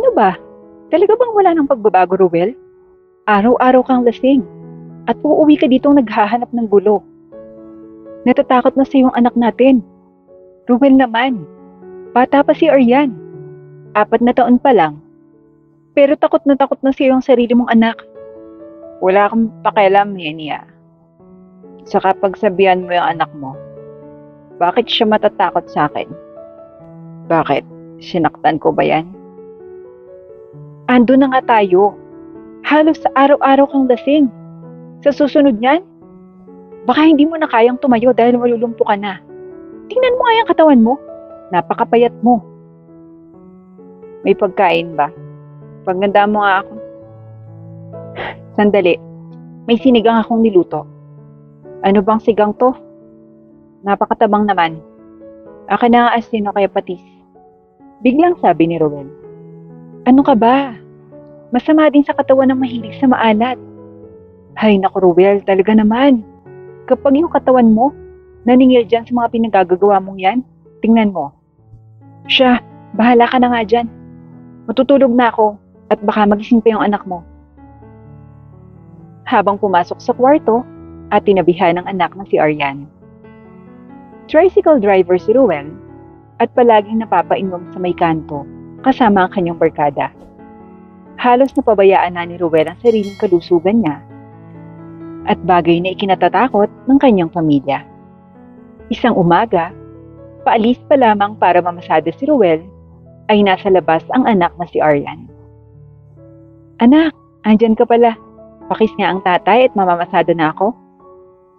Ano ba? Talaga bang wala ng pagbabago, Ruel? Araw-araw kang lasing at uuwi ka ditong naghahanap ng gulo. Natatakot na sa iyong anak natin. Ruel naman, bata pa si Aryan. 4 na taon pa lang. Pero takot na sa iyong sarili mong anak. Wala kang pakialam, Yenia. Saka pagsabihan mo yung anak mo, bakit siya matatakot sa akin? Bakit? Sinaktan ko ba yan? Ando na nga tayo. Halos sa araw-araw kang lasing. Sa susunod niyan, baka hindi mo na kayang tumayo dahil malulumpo ka na. Tingnan mo nga yung katawan mo. Napakapayat mo. May pagkain ba? Pagganda mo nga ako. Sandali. May sinigang akong niluto. Ano bang sigang to? Napakatabang naman. Akin na nga asin o kaya patis. Biglang sabi ni Ruel. Ano ka ba? Masama din sa katawan ng mahilig sa maalat. Hay naku Ruel, talaga naman. Kapag yung katawan mo, naningil dyan sa mga pinagagagawa mong yan, tingnan mo. Siya, bahala ka na nga dyan. Matutulog na ako at baka magising pa yung anak mo. Habang pumasok sa kwarto at tinabihan ng anak na si Aryan. Tricycle driver si Ruel at palaging napapainom sa may kanto kasama ang kanyang barkada. Halos napabayaan na ni Ruel ang sariling kalusugan niya at bagay na ikinatatakot ng kanyang pamilya. Isang umaga, paalis pa lamang para mamasada si Ruel, ay nasa labas ang anak na si Aryan. Anak, andyan ka pala. Pakis nga ang tatay at mamamasada na ako.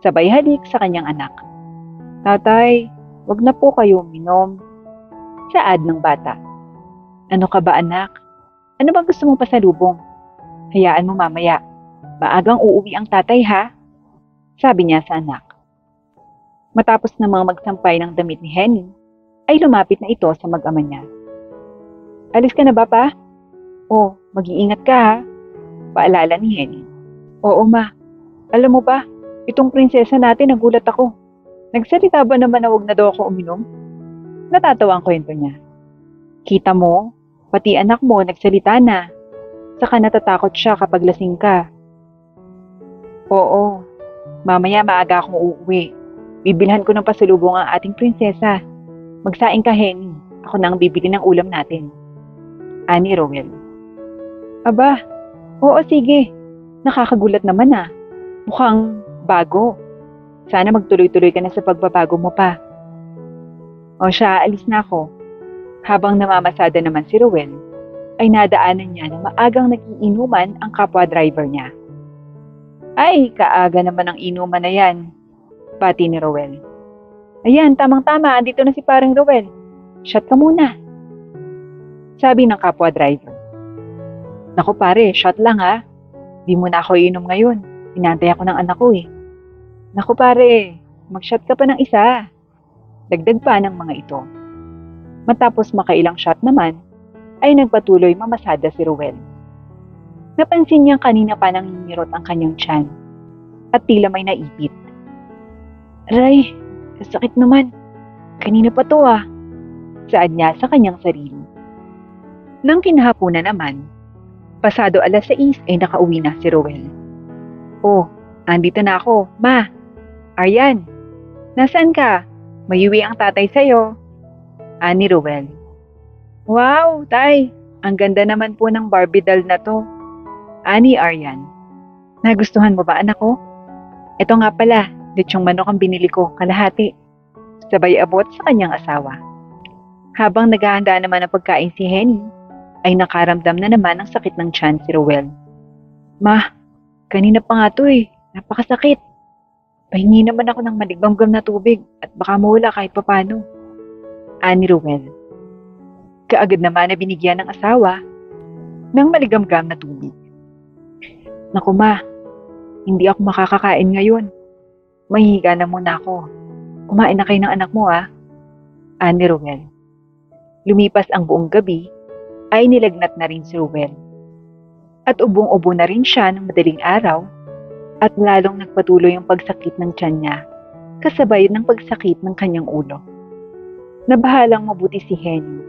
Sabay halik sa kanyang anak. Tatay, wag na po kayo uminom. Saad ng bata. Ano ka ba anak? Ano ba gusto mong pasalubong? Hayaan mo mamaya. Maagang uuwi ang tatay ha? Sabi niya sa anak. Matapos namang magsampay ng damit ni Henny, ay lumapit na ito sa mag-ama niya. Alis ka na ba pa? Oh, mag-iingat ka ha? Paalala ni Henny. Oo ma. Alam mo ba, itong prinsesa natin nagulat ako. Nagsalita ba naman na wag na daw ako uminom? Natatawa ang kwento niya. Kita mo, pati anak mo nagsalita na. Saka natatakot siya kapag lasing ka. Oo, mamaya maaga akong uuwi. Bibilhan ko ng pasalubong ang ating prinsesa. Magsaing ka, Henny. Ako na ang bibili ng ulam natin. Ani Roel. Aba, oo sige. Nakakagulat naman ah. Mukhang bago. Sana magtuloy-tuloy ka na sa pagbabago mo pa. O siya, alis na ako. Habang namamasada naman si Roel, ay nadaanan niya na maagang nagiinuman ang kapwa driver niya. Ay, kaaga naman ang inuman na yan. Pati ni Roel. Ayan, tamang-tama, andito na si parang Roel. Shot ka muna. Sabi ng kapwa driver. Naku pare, shot lang ha. Di mo na ako iinom ngayon. Inantay ako ng anak ko eh. Naku pare, mag-shot ka pa ng isa. Dagdag pa ng mga ito. Matapos makailang shot naman, ay nagpatuloy mamasada si Ruel. Napansin niyang kanina pa nanginirot ang kanyang tiyan at tila may naipit. Aray, kasakit naman. Kanina pa to ah. Saad niya sa kanyang sarili. Nang kinahapunan naman, pasado 6:00 ay nakauwi na si Ruel. Oh, andito na ako, ma. Aryan, nasaan ka? Mayuwi ang tatay sa'yo. Ani Ruel. Wow, tay, ang ganda naman po ng Barbie doll na to. Ani Aryan. Nagustuhan mo ba anak ko? Ito nga pala, lechong manok ang binili ko, kalahati. Sabay abot sa kanyang asawa. Habang naghahanda naman ang pagkain si Henny, ay nakaramdam na naman ng sakit ng tiyan si Ruel. Ma, kanina pa nga to eh, napakasakit. Pahingi naman ako ng maligamgam na tubig at baka mawala kahit papano. Ani Ruel. Kaagad naman na binigyan ng asawa ng maligamgam na tubig. Naku ma, hindi ako makakakain ngayon. Mahihiga na muna ako. Kumain na kayo ng anak mo ah. Ani Ruel. Lumipas ang buong gabi, ay nilagnat na rin si Ruel. At ubong-ubo na rin siya ng madaling araw at lalong nagpatuloy ang pagsakit ng tiyan niya kasabay ng pagsakit ng kanyang ulo. Nabahalang mabuti si Henny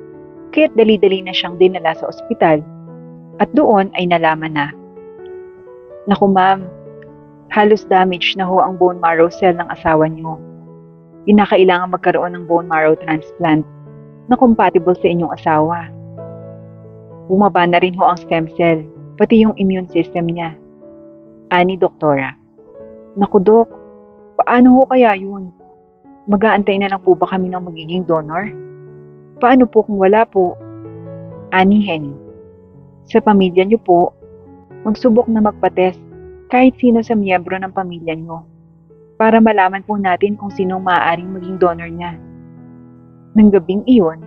kaya't dali-dali na siyang dinala sa ospital at doon ay nalaman na, "Naku ma'am, halos damage na ho ang bone marrow cell ng asawa niyo. Kinakailangan magkaroon ng bone marrow transplant na compatible sa inyong asawa. Bumaba na rin ho ang stem cell, pati yung immune system niya." Ani doktora. "Naku dok, paano ho kaya yun? Mag-aantay na lang po ba kami ng magiging donor? Paano po kung wala po?" Ani Henny. "Sa pamilya niyo po, magsubok na magpa-test kahit sino sa miyembro ng pamilya niyo para malaman po natin kung sinong maaaring maging donor niya." Nang gabing iyon,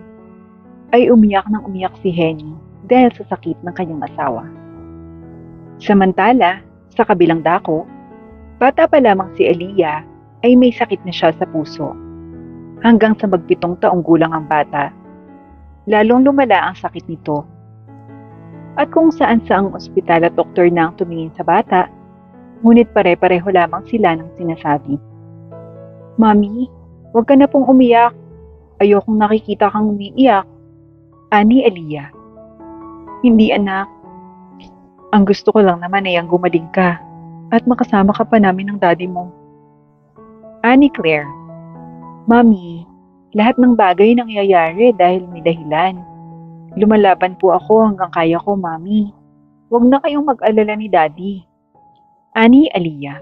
ay umiyak ng umiyak si Henny dahil sa sakit ng kanyang asawa. Samantala, sa kabilang dako, bata pa lamang si Aliyah ay may sakit na siya sa puso. Hanggang sa mag-7 taong gulang ang bata, lalong lumala ang sakit nito. At kung saan saang ospital at doktor na ang tumingin sa bata, ngunit pare-pareho lamang sila ng sinasabi, "Mami, huwag ka na pong umiyak. Ayokong nakikita kang umiiyak." Ani Aliyah. "Hindi anak. Ang gusto ko lang naman ay ang gumaling ka at makasama ka pa namin ng daddy mo." Ani Claire. "Mami, lahat ng bagay nangyayari dahil may dahilan. Lumalaban po ako hanggang kaya ko, Mami. Huwag na kayong mag-alala ni Daddy." Ani Aliyah.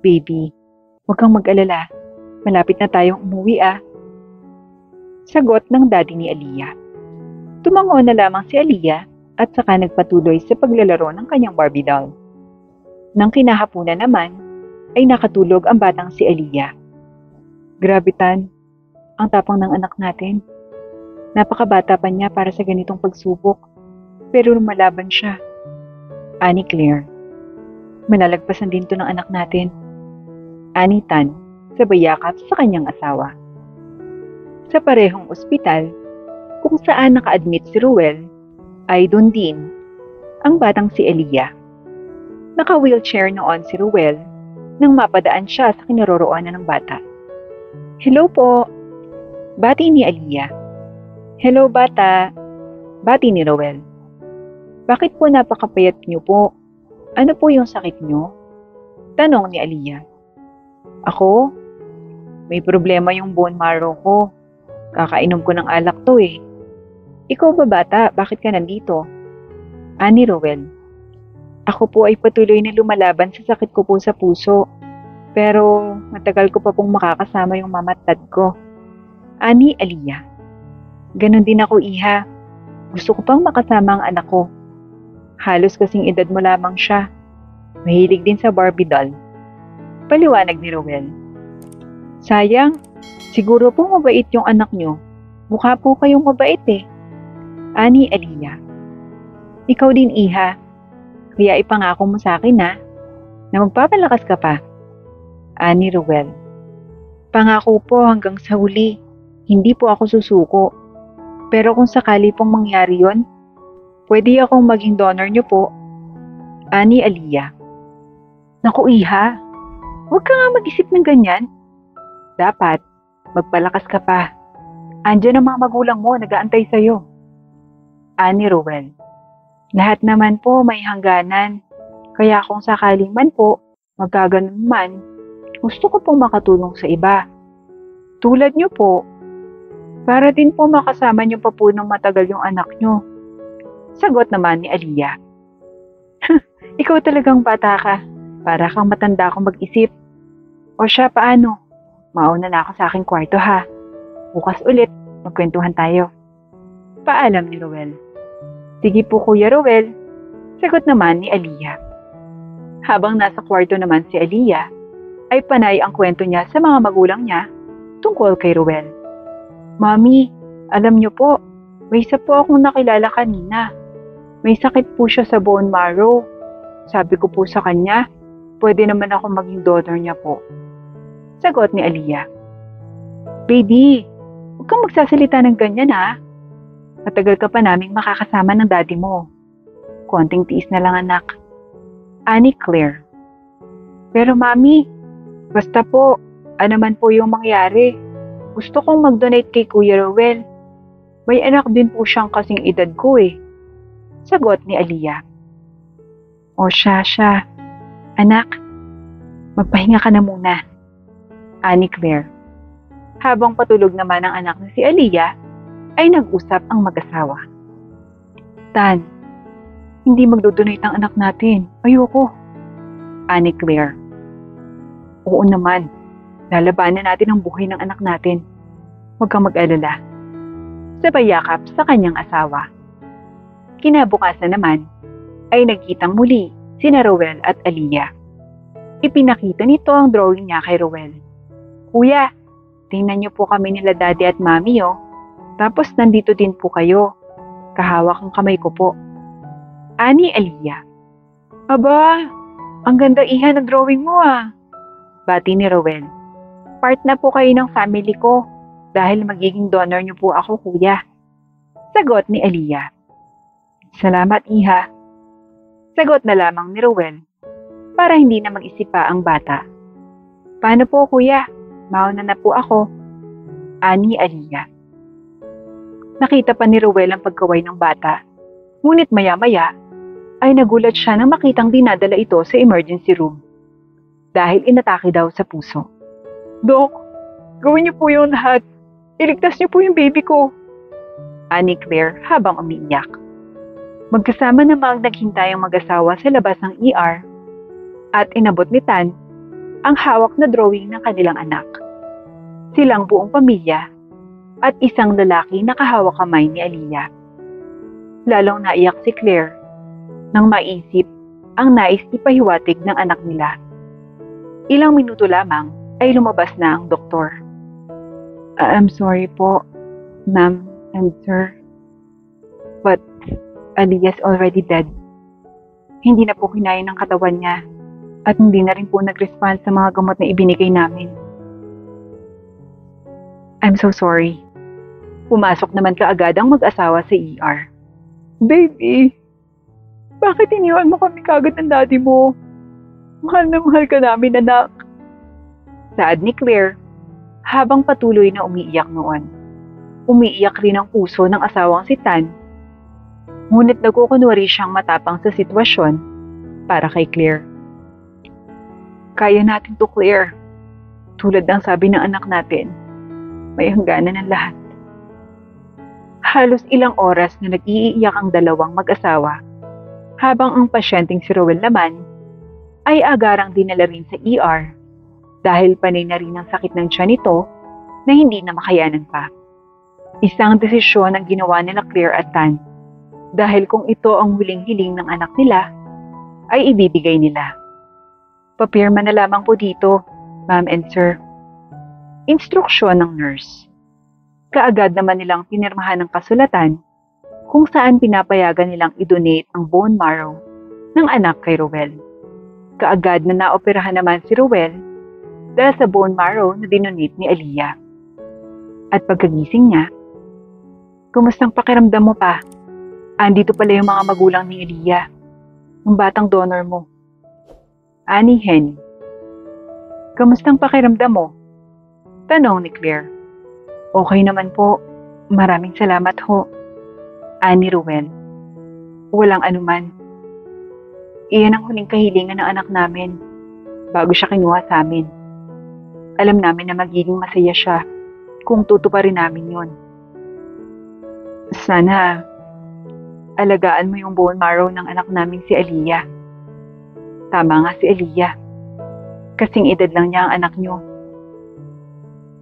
"Baby, huwag kang mag-alala. Malapit na tayong umuwi ah." Sagot ng daddy ni Aliyah. Tumango na lamang si Aliyah at saka nagpatuloy sa paglalaro ng kanyang Barbie doll. Nang kinahapunan naman, ay nakatulog ang batang si Aliyah. "Grabe Tan, ang tapang ng anak natin. Napakabata pa niya para sa ganitong pagsubok, pero lumalaban siya." Ani Claire. "Malalagpasan din to ng anak natin." Ani Tan, sabay yakap sa kanyang asawa. Sa parehong ospital, kung saan naka-admit si Ruel, ay doon din ang batang si Aliyah. Naka-wheelchair noon si Ruel nang mapadaan siya sa kinaroroonan ng bata. "Hello po," bati ni Aliyah. "Hello bata," bati ni Ruel. "Bakit po napakapayat niyo po? Ano po yung sakit niyo?" tanong ni Aliyah. "Ako? May problema yung bone marrow ko. Kakainom ko ng alak to eh. Ikaw ba bata, bakit ka nandito?" Ani Ruel. "Ako po ay patuloy na lumalaban sa sakit ko po sa puso. Pero matagal ko pa pong makakasama yung mama at dad ko." Ani Aliyah. "Ganon din ako iha. Gusto ko pang makasama ang anak ko. Halos kasing edad mo lamang siya. Mahilig din sa Barbie doll." Paliwanag ni Ruel. "Sayang, siguro po mabait yung anak nyo. Mukha po kayong mabait eh." Ani Aliyah. "Ikaw din iha. Kaya ipangako mo sa akin na magpapalakas ka pa." Ani Ruel. "Pangako po hanggang sa huli. Hindi po ako susuko. Pero kung sakali pong mangyari yon, pwede akong maging donor niyo po." Ani Aliyah. "Naku iha, huwag ka nga mag-isip ng ganyan. Dapat, magpalakas ka pa. Andiyan ang mga magulang mo, nag-aantay sa'yo." Ani Ruel. "Lahat naman po may hangganan. Kaya kung sakaling man po, magkaganon man, gusto ko pong makatulong sa iba. Tulad niyo po, para din po makasama niyo pa po ng matagal yung anak niyo." Sagot naman ni Aliyah. "Ikaw talagang bata ka. Para kang matanda akong mag-isip. O siya, paano? Mauna na ako sa aking kwarto ha. Bukas ulit, magkwentuhan tayo." Paalam ni Ruel. "Sige po Kuya Ruel." Sagot naman ni Aliyah. Habang nasa kwarto naman si Aliyah, ay panay ang kwento niya sa mga magulang niya tungkol kay Ruel. "Mami, alam niyo po, may isa po akong nakilala kanina. May sakit po siya sa bone marrow. Sabi ko po sa kanya, pwede naman ako maging donor niya po." Sagot ni Aliyah. "Baby, huwag kang magsasalita ng ganyan ha. Matagal ka pa naming makakasama ng daddy mo. Konting tiis na lang anak." Ani Claire. "Pero mami, basta po, ano man po yung mangyari, gusto kong mag-donate kay Kuya Ruel. May anak din po siyang kasing edad ko eh. Sagot ni Aliyah. O siya. Anak, magpahinga ka na muna. Ani Claire. Habang patulog naman ang anak na si Aliyah, ay nag-usap ang mag-asawa. Tan, hindi magdodonate ang anak natin. Ayoko. Ani Claire. Oo naman. Lalabanan natin ang buhay ng anak natin. Huwag kang mag-alala. Sabay yakap sa kanyang asawa. Kinabukasan naman, ay nagkitang muli sina Rowel at Aliyah. Ipinakita nito ang drawing niya kay Rowel. Kuya, tingnan niyo po kami nila daddy at mami oh. Tapos nandito din po kayo. Kahawak ang kamay ko po. Ani Aliyah. Aba, ang ganda iha ng drawing mo ah. Bati ni Rowel. Part na po kayo ng family ko dahil magiging donor niyo po ako kuya. Sagot ni Aliyah. Salamat iha. Sagot na lamang ni Rowel para hindi na mag-isip pa ang bata. Paano po kuya? Mauna na po ako. Ani Aliyah. Nakita pa ni Rowel ang pagkaway ng bata. Ngunit maya-maya ay nagulat siya nang makitang dinadala ito sa emergency room. Dahil inatake daw sa puso. Dok, gawin niyo po yung lahat. Iligtas niyo po yung baby ko. Ani Claire habang umiiyak. Magkasama namang naghintay ang mag-asawa sa labas ng ER at inabot ni Tan ang hawak na drawing ng kanilang anak. Silang buong pamilya at isang lalaki na kahawak kamay ni Aliyah. Lalong naiyak si Claire nang maisip ang nais ipahiwatig ng anak nila. Ilang minuto lamang ay lumabas na ang doktor. I'm sorry po, ma'am and sir. But Aliyah's already dead. Hindi na po kinaya ng katawan niya at hindi na rin po nag-respond sa mga gamot na ibinigay namin. I'm so sorry. Pumasok naman kaagad ang mag-asawa sa ER. Baby, bakit iniwan mo kami kagad ng daddy mo? Mahal na mahal ka namin, anak. Saad ni Claire habang patuloy na umiiyak noon. Umiiyak rin ang puso ng asawang si Tan. Ngunit nagkukunwari siyang matapang sa sitwasyon para kay Claire. Kaya natin to, Claire. Tulad ng sabi ng anak natin, may hangganan ng lahat. Halos ilang oras na nag-iiyak ang dalawang mag-asawa habang ang pasyenteng si Rowel naman ay agarang dinala rin sa ER dahil panay na rin ang sakit ng tiyan nito na hindi na makayanan pa. Isang desisyon ang ginawa nila Claire at Tan dahil kung ito ang huling hiling ng anak nila, ay ibibigay nila. Papirma na lamang po dito, ma'am and sir. Instruksyon ng nurse. Kaagad naman nilang pinirmahan ng kasulatan kung saan pinapayagan nilang i-donate ang bone marrow ng anak kay Rowel. Kaagad na naoperahan naman si Rowel dahil sa bone marrow na dinonate ni Aliyah. At pagkagising niya, "Kumustang pakiramdam mo pa? Andito pala yung mga magulang ni Aliyah, yung batang donor mo." Ani Henny. "Kamustang pakiramdam mo?" Tanong ni Claire. "Okay naman po. Maraming salamat ho." Ani Rowel. "Walang anuman. Iyan ang huling kahilingan ng anak namin bago siya kinuha sa amin. Alam namin na magiging masaya siya kung tutuparin namin yon. Sana alagaan mo yung bone marrow ng anak namin si Aliyah." Tama nga si Aliyah. Kasing edad lang niya ang anak niyo.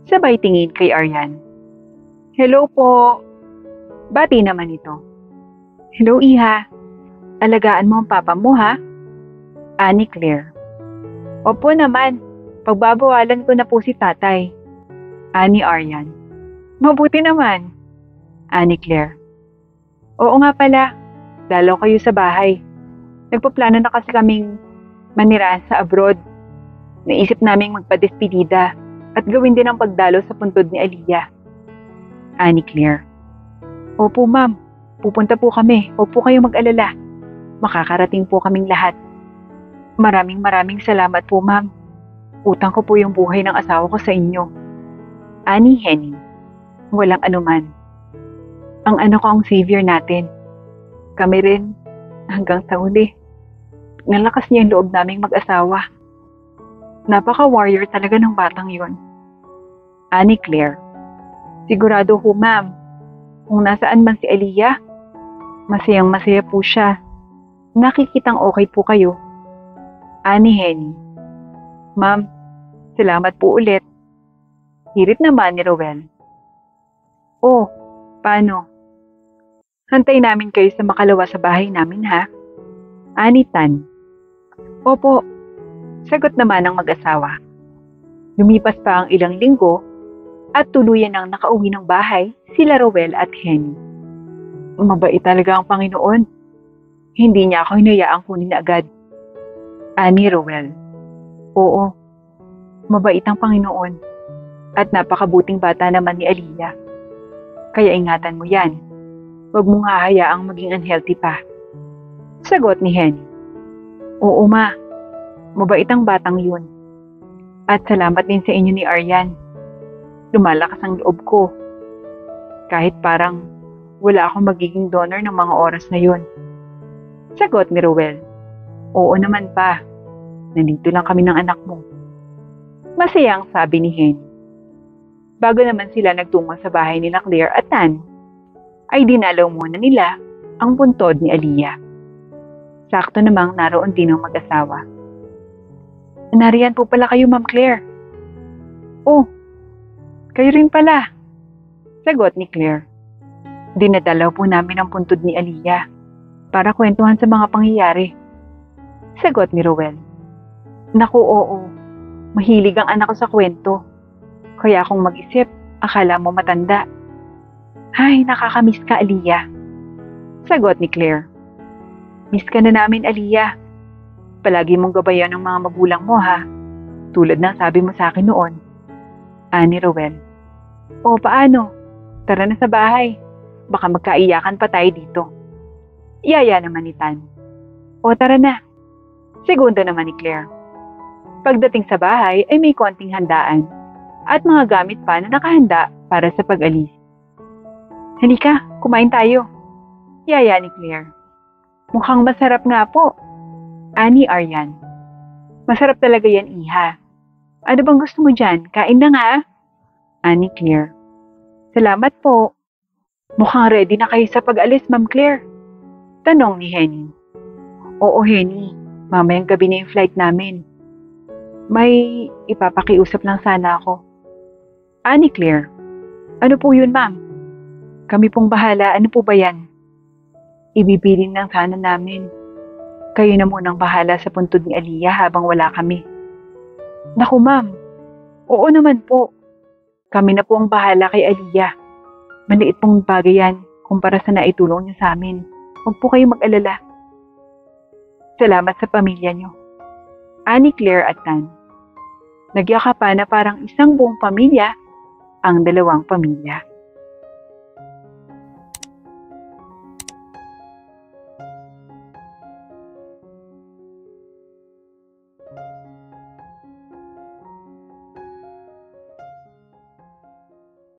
Sabay tingin kay Aryan. "Hello po." Bati naman ito. "Hello iha. Alagaan mo ang papa mo ha?" Ani Claire. "Opo naman. Pagbabawalan ko na po si tatay." Ani Aryan. "Mabuti naman." Ani Claire. "Oo nga pala, dalaw kayo sa bahay. Nagpaplano na kasi kaming manirahan sa abroad. Naisip naming magpadespedida at gawin din ang pagdalo sa puntod ni Aliyah." Ani Claire. "Opo ma'am, pupunta po kami. Huwag po kayong mag-alala. Makakarating po kaming lahat. Maraming salamat po ma'am. Utang ko po yung buhay ng asawa ko sa inyo." Ani Henny. "Walang anuman." Ang anak ko ang savior natin. Kami rin, hanggang sa huli. Nalakas niya yung loob naming mag-asawa. Napaka-warrior talaga ng batang yon. Ani Claire. Sigurado ho, ma'am. Kung nasaan man si Aliyah, masayang masaya po siya. Nakikitang okay po kayo. Ani Henny. Ma'am, salamat po ulit. Hirit naman ni Rowel. Oh, paano? Hantay namin kayo sa makalawa sa bahay namin, ha? Ani Tan. Opo, sagot naman ng mag-asawa. Lumipas pa ang ilang linggo at tuluyan ang nakauwi ng bahay sila Rowel at Henny. Mabait talaga ang Panginoon. Hindi niya ako hinayaang kunin agad. Ani Rowel. Oo, mabait ang Panginoon. At napakabuting bata naman ni Aliyah. Kaya ingatan mo yan. Huwag mong hahayaang maging unhealthy pa. Sagot ni Henny. Oo ma, mabait ang batang yun. At salamat din sa inyo ni Aryan. Lumalakas ang loob ko. Kahit parang wala akong magiging donor ng mga oras na yun. Sagot ni Rowel. Oo naman pa. Nandito lang kami ng anak mo. Masaya ang sabi ni Henny. Bago naman sila nagtungo sa bahay nila Claire at Tan, ay dinalaw muna nila ang puntod ni Aliyah. Sakto namang naroon din ang mag-asawa. Nariyan po pala kayo, Ma'am Claire. Oh, kayo rin pala. Sagot ni Claire. Dinadalaw po namin ang puntod ni Aliyah para kwentuhan sa mga pangyayari. Sagot ni Rowel. Naku, oo. Mahilig ang anak ko sa kwento. Kaya kung mag-isip, akala mo matanda. Ay, nakakamiss ka, Aliyah. Sagot ni Claire. Miss ka na namin, Aliyah. Palagi mong gabayan ng mga magulang mo, ha? Tulad ng sabi mo sa akin noon. Ani Rowel. O, paano? Tara na sa bahay. Baka magkaiyakan pa tayo dito. Iyaya naman ni Tan. O, tara na. Segundo naman ni Claire. Pagdating sa bahay ay may konting handaan at mga gamit pa na nakahanda para sa pag-alis. Halika, kumain tayo. Yaya ni Claire. Mukhang masarap nga po. Ani Aryan. Masarap talaga yan, Iha. Ano bang gusto mo dyan? Kain na nga. Ani Claire. Salamat po. Mukhang ready na kayo sa pag-alis, Ma'am Claire. Tanong ni Henny. Oo, Henny. Mamayang gabi na yung flight namin. May ipapakiusap lang sana ako. Ani Claire. Ano po yun, ma'am? Kami pong bahala. Ano po ba yan? Ibibilin lang sana namin. Kayo na munang bahala sa puntod ni Aliyah habang wala kami. Naku, ma'am. Oo naman po. Kami na po ang bahala kay Aliyah. Maliit pong bagay yan kumpara sa naitulong niyo sa amin. Huwag po kayo mag-alala. Salamat sa pamilya niyo. Ani Claire at Tan. Nagyakapan na parang isang buong pamilya ang dalawang pamilya.